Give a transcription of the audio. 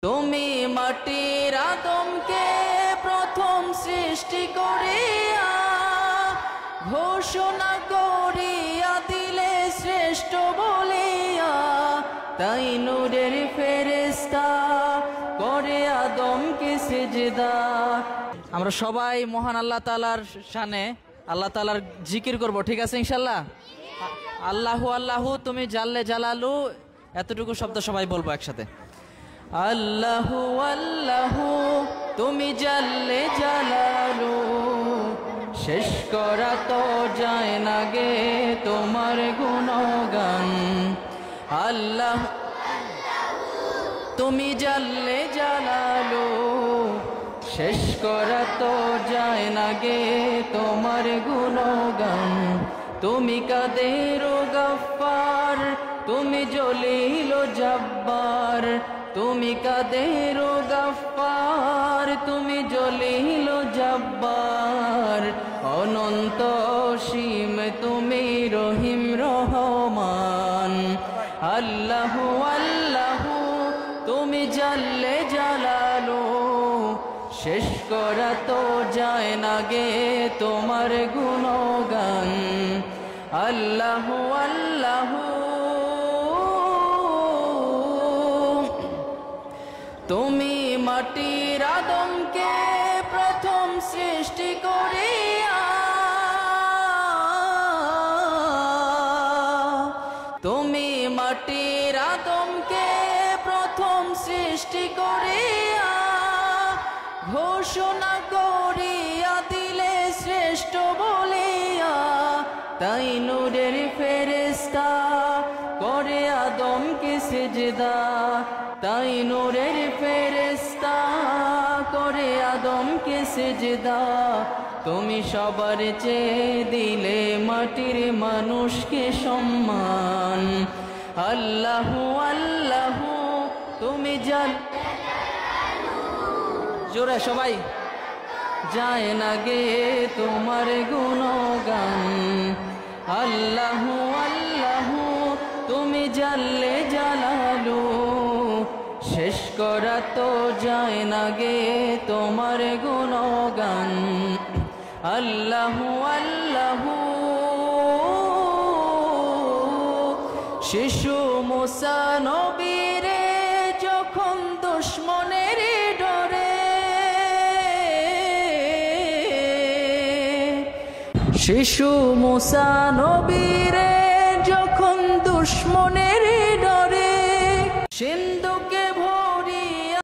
তুমি মাটির আদমকে প্রথম সৃষ্টি করিয়া ঘোষণা করিয়া দিলে শ্রেষ্ঠ বলিয়া, তাই নূরের ফেরেশতা করে আদমকে সিজদা। আমরা সবাই মহান আল্লাহ তাআলার শানে আল্লাহ তাআলার জিকির করব, ঠিক আছে ইনশাআল্লাহ? আল্লাহু আল্লাহু তুমি জাল্লে জালালু, এতটুকু শব্দ সবাই বলবো একসাথে। আল্লাহু আল্লাহু তুমি জাল্লে জালালু, শেষ করা তো যায় না গে তোমার গুণগান। আল্লাহ তুমি জাল্লে জালালু, শেষ করা তো যায় না গে তোমার গুণগান। তুমি কাদের গফফার, তুমি জলিল জব্বার, তুমি কাদের গফফার, তুমি জলিল জব্বার, অনন্ত অসীম তুমি রহিম রহমান। আল্লাহু আল্লাহু তুমি জাল্লে জালালু, শেষ করা তো যায় না গে তোমার গুণগান। আল্লাহু আল্লাহু তুমি মাটির আদমকে প্রথম সৃষ্টি করিয়া, তুমি মাটির আদমকে প্রথম সৃষ্টি করিয়া ঘোষণা করিয়া দিলে শ্রেষ্ঠ বলিয়া, তাই নূরের ফেরেশতা করে আদমকে সিজদা। তাই নূরের ফেরেশতা করে আদমকে সিজদা। তুমি সবার চেয়ে দিলে মাটির মানুষকে সম্মান। আল্লাহু আল্লাহু তুমি জোরে সবাই যায় না গে তোমার গুণগান। আল্লাহু আল্লাহু তুমি জাল্লে জালালু, শেষ করা তো যায় না গে তোমার গুণগান। আল্লাহু আল্লাহু শিশু মুসা নবীরে যখন দুশ্মনের ডরে, শিশু মুসা নবীরে যখন দুশ্মনের